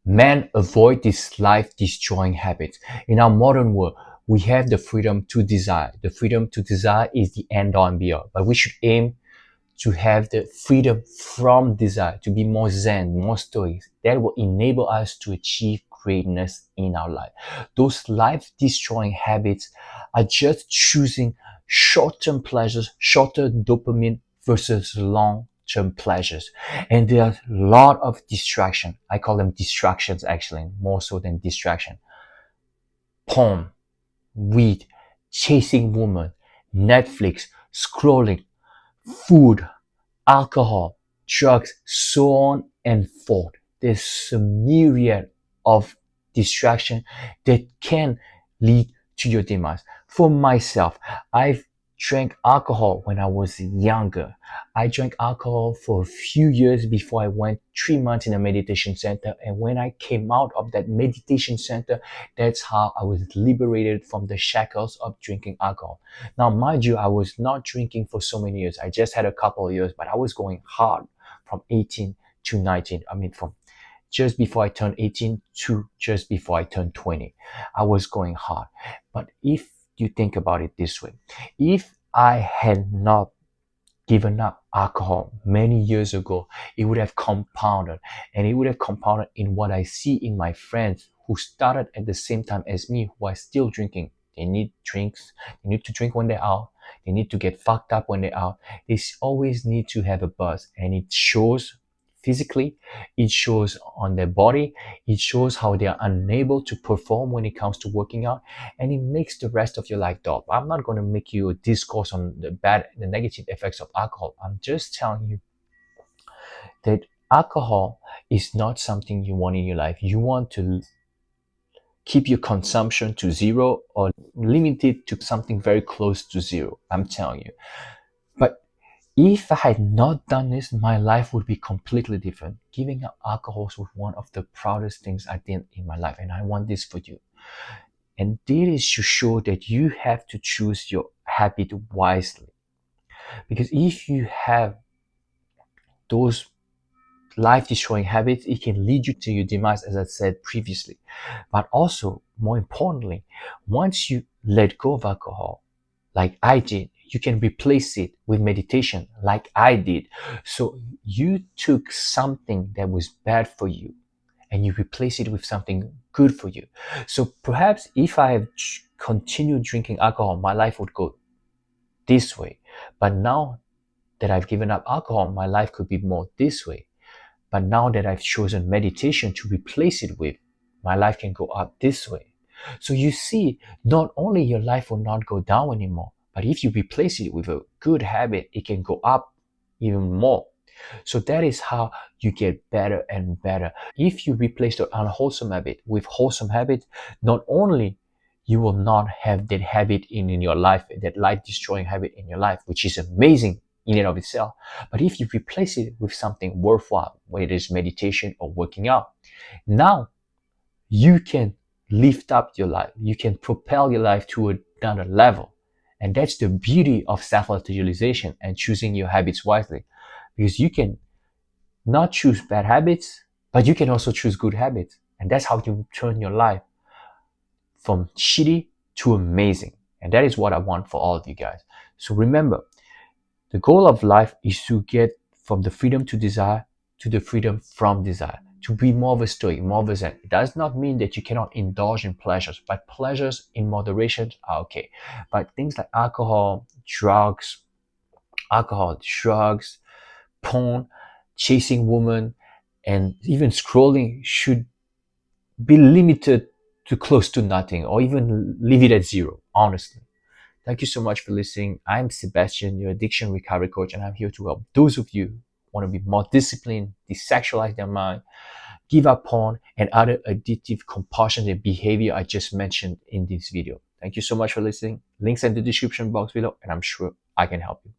Men avoid these life-destroying habits. In our modern world, we have the freedom to desire. The freedom to desire is the end all and be all. But we should aim to have the freedom from desire, to be more zen, more stoic. That will enable us to achieve greatness in our life. Those life-destroying habits are just choosing short-term pleasures, short-term dopamine versus long-term pleasures. And there are a lot of distraction. I call them distractions actually, more so than distraction. Porn, weed, chasing women, Netflix, scrolling, food, alcohol, drugs, so on and forth. There's a myriad of distraction that can lead to your demise. For myself, I've drank alcohol when I was younger. I drank alcohol for a few years before I went 3 months in a meditation center. And when I came out of that meditation center, that's how I was liberated from the shackles of drinking alcohol. Now, mind you, I was not drinking for so many years. I just had a couple of years, but I was going hard from 18 to 19. I mean, from just before I turned 18 to just before I turned 20. I was going hard. But if you think about it this way, if I had not given up alcohol many years ago, it would have compounded, and it would have compounded in what I see in my friends who started at the same time as me, who are still drinking. They need drinks. They need to drink when they're out. They need to get fucked up when they're out. They always need to have a buzz, and it shows physically, it shows on their body, it shows how they are unable to perform when it comes to working out, and it makes the rest of your life dull. I'm not going to make you a discourse on the negative effects of alcohol. I'm just telling you that alcohol is not something you want in your life. You want to keep your consumption to zero or limit it to something very close to zero. I'm telling you. But if I had not done this, my life would be completely different. Giving up alcohol was one of the proudest things I did in my life, and I want this for you. And this is to show that you have to choose your habit wisely. Because if you have those life-destroying habits, it can lead you to your demise, as I said previously. But also, more importantly, once you let go of alcohol, like I did, you can replace it with meditation like I did. So you took something that was bad for you and you replace it with something good for you. So perhaps if I have continued drinking alcohol, my life would go this way. But now that I've given up alcohol, my life could be more this way. But now that I've chosen meditation to replace it with, my life can go up this way. So you see, not only your life will not go down anymore, but if you replace it with a good habit, it can go up even more. So that is how you get better and better. If you replace the unwholesome habit with wholesome habit, not only you will not have that habit in your life, that life-destroying habit in your life, which is amazing in and of itself. But if you replace it with something worthwhile, whether it is meditation or working out, now you can lift up your life. You can propel your life to another level. And that's the beauty of self-actualization and choosing your habits wisely. Because you can not choose bad habits, but you can also choose good habits. And that's how you turn your life from shitty to amazing. And that is what I want for all of you guys. So remember, the goal of life is to get from the freedom to desire to the freedom from desire, to be more of a stoic, more of a zen. It does not mean that you cannot indulge in pleasures, but pleasures in moderation are okay. But things like alcohol, drugs, porn, chasing women, and even scrolling should be limited to close to nothing, or even leave it at zero, honestly. Thank you so much for listening. I'm Sebastien, your addiction recovery coach, and I'm here to help those of you who want to be more disciplined, desexualize their mind, give up porn and other addictive compulsions and behavior I just mentioned in this video. Thank you so much for listening. Links in the description box below, and I'm sure I can help you.